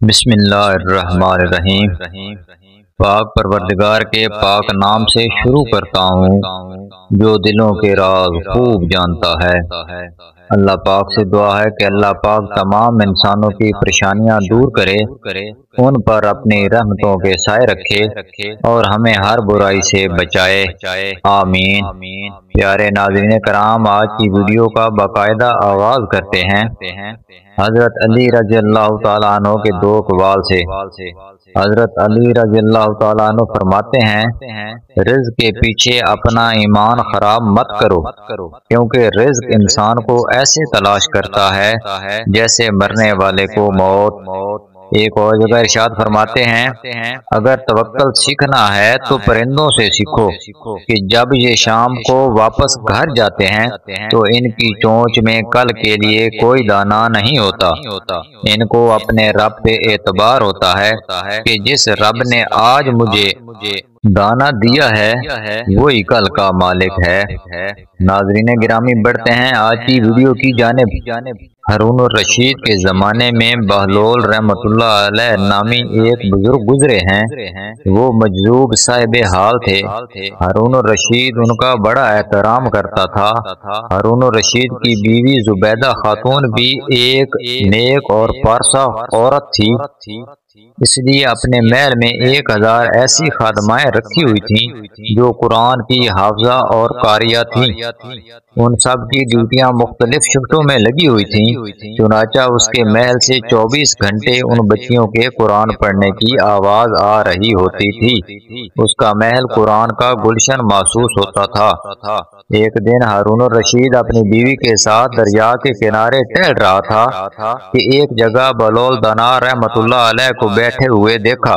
بسم اللہ الرحمن الرحیم۔ پاک پروردگار کے پاک نام سے شروع کرتا ہوں جو دلوں کے راز خوب جانتا ہے۔ اللہ پاک سے دعا ہے کہ اللہ پاک تمام انسانوں کی پریشانیاں دور کرے، ان پر اپنی رحمتوں کے سائے رکھے اور ہمیں ہر برائی سے بچائے، آمین۔ پیارے ناظرین کرام، آج کی ویڈیو کا باقاعدہ آغاز کرتے ہیں حضرت علی رضی اللہ تعالیٰ عنہ کے دو اقوال سے۔ حضرت علی رضی اللہ تعالیٰ عنہ فرماتے ہیں، رزق کے پیچھے اپنا ایمان خراب مت کرو، کیونکہ رزق انسان کو ایسے تلاش کرتا ہے جیسے مرنے والے کو موت۔ ایک اور جگہ ارشاد فرماتے ہیں، اگر توکل سیکھنا ہے تو پرندوں سے سیکھو کہ جب یہ شام کو واپس گھر جاتے ہیں تو ان کی چونچ میں کل کے لیے کوئی دانہ نہیں ہوتا۔ ان کو اپنے رب پہ اعتبار ہوتا ہے کہ جس رب نے آج مجھے دانہ دیا ہے وہی کل کا مالک ہے۔ ناظرین گرامی، بڑھتے ہیں آج کی ویڈیو کی جانب۔ ہارون الرشید کے زمانے میں بہلول رحمۃ اللہ علیہ نامی ایک بزرگ گزرے ہیں۔ وہ مجذوب صاحب حال تھے۔ ہارون الرشید ان کا بڑا احترام کرتا تھا۔ ہارون الرشید کی بیوی زبیدہ خاتون بھی ایک نیک اور پارسا عورت تھی، اس لیے اپنے محل میں 1000 ایسی خادمائیں رکھی ہوئی تھیں جو قرآن کی حافظہ اور قاریہ تھیں۔ ان سب کی ڈیوٹیاں مختلف شفٹوں میں لگی ہوئی تھیں، چنانچہ اس کے محل سے 24 گھنٹے ان بچیوں کے قرآن پڑھنے کی آواز آ رہی ہوتی تھی۔ اس کا محل قرآن کا گلشن محسوس ہوتا تھا۔ ایک دن ہارون الرشید اپنی بیوی کے ساتھ دریا کے کنارے ٹہل رہا تھا کہ ایک جگہ بہلول دانا رحمۃ اللہ علیہ کو بیٹھے ہوئے دیکھا۔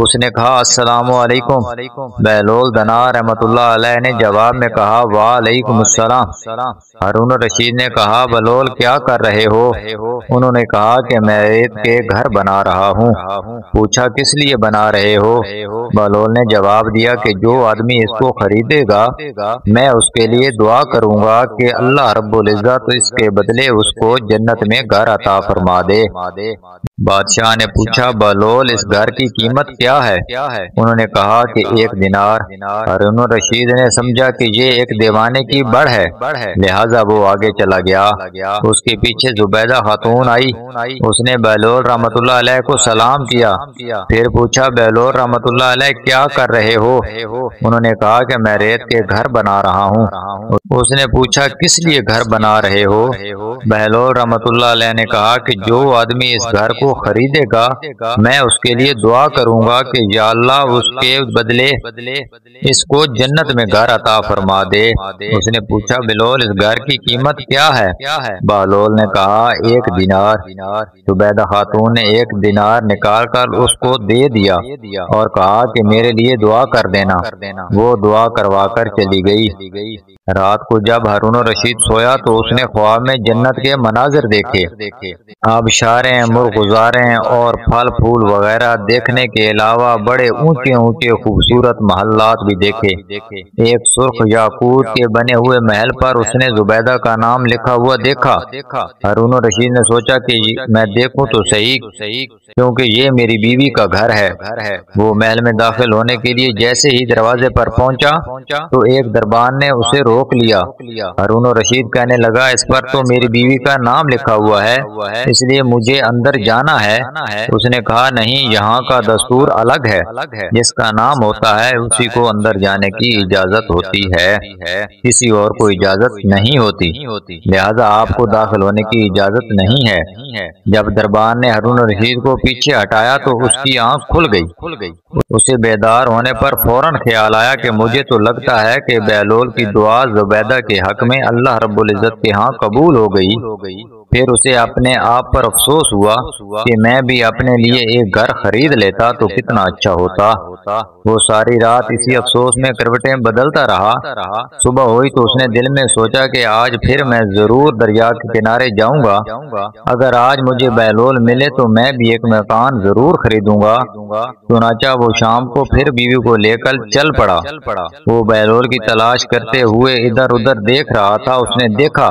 اس نے کہا، السلام علیکم۔ بہلول دانا رحمۃ اللہ علیہ نے جواب میں کہا، وعلیکم السلام۔ ہارون الرشید نے کہا، بہلول کیا کر رہے ہو؟ انہوں نے کہا کہ میں ریت کے گھر بنا رہا ہوں۔ پوچھا، کس لیے بنا رہے ہو؟ بہلول نے جواب دیا کہ جو آدمی اس کو خریدے گا میں اس کے لیے دعا کروں گا کہ اللہ رب العزت اس کے بدلے اس کو جنت میں گھر عطا فرما دے۔ بادشاہ نے پوچھا، بہلول اس گھر کی قیمت کیا ہے؟ انہوں نے کہا کہ 1 دینار۔ ہارون الرشید نے سمجھا کہ یہ ایک دیوانے کی بڑھ ہے، لہٰذا وہ آگے چلا گیا۔ اس کے پیچھے زبیدہ خاتون آئی۔ اس نے بہلول رحمۃ اللہ علیہ کو سلام کیا، پھر پوچھا، بہلول رحمۃ اللہ علیہ کیا کر رہے ہو؟ انہوں نے کہا کہ میں ریت کے گھر بنا رہا ہوں۔ اس نے پوچھا، کس لیے گھر بنا رہے ہو؟ بہلول رحمۃ اللہ علیہ نے کہا کہ جو آدمی اس گھر کو خریدے گا میں اس کے لیے دعا کروں گا کہ یا اللہ اس کے بدلے اس کو جنت میں گھر عطا فرما دے۔ اس نے پوچھا، بہلول اس گھر کی قیمت کیا ہے؟ بہلول نے کہا، 1 دینار۔ زبیدہ خاتون نے 1 دینار نکال کر اس کو دے دیا اور کہا کہ میرے لیے دعا کر دینا۔ وہ دعا کروا کر چلی گئی۔ رات کو جب ہارون الرشید سویا تو اس نے خواب میں جنت کے مناظر دیکھے۔ آبشاریں، مرغزاریں اور پھل پھول وغیرہ دیکھنے کے علاوہ بڑے اونچے خوبصورت محلات بھی دیکھے۔ ایک سرخ یاقوت کے بنے ہوئے محل پر اس نے زبیدہ کا نام لکھا ہوا دیکھا۔ ہارون الرشید نے سوچا کہ میں دیکھوں تو صحیح، کیونکہ یہ میری بیوی کا گھر ہے۔ وہ محل میں داخل ہونے کے لیے جیسے ہی دروازے پر پہنچا تو ایک دربان نے اسے روک لیا۔ ہارون الرشید کہنے لگا، اس پر تو میری بیوی کا نام لکھا ہوا ہے، اس لیے مجھے اندر جانا ہے۔ اس نے کہا، نہیں، یہاں کا دستور الگ ہے، جس کا نام ہوتا ہے اسی کو اندر جانے کی اجازت ہوتی ہے، کسی اور کو اجازت نہیں ہوتی، لہذا آپ کو داخل ہونے کی اجازت نہیں ہے۔ جب دربان نے ہارون الرشید کو پیچھے ہٹایا تو اس کی آنکھ کھل گئی۔ اسے بیدار ہونے پر فوراً خیال آیا کہ مجھے تو لگتا ہے کہ بہلول کی دعا زبیدہ کے حق میں اللہ رب العزت کے ہاں قبول ہو گئی۔ پھر اسے اپنے آپ پر افسوس ہوا کہ میں بھی اپنے لیے ایک گھر خرید لیتا تو کتنا اچھا ہوتا۔ وہ ساری رات اسی افسوس میں کروٹیں بدلتا رہا۔ صبح ہوئی تو اس نے دل میں سوچا کہ آج پھر میں ضرور دریا کے کنارے جاؤں گا۔ اگر آج مجھے بہلول ملے تو میں بھی ایک مکان ضرور خریدوں گا۔ چنانچہ وہ شام کو پھر بیوی کو لے کر چل پڑا۔ وہ بہلول کی تلاش کرتے ہوئے ادھر ادھر دیکھ رہا تھا۔ اس نے دیکھا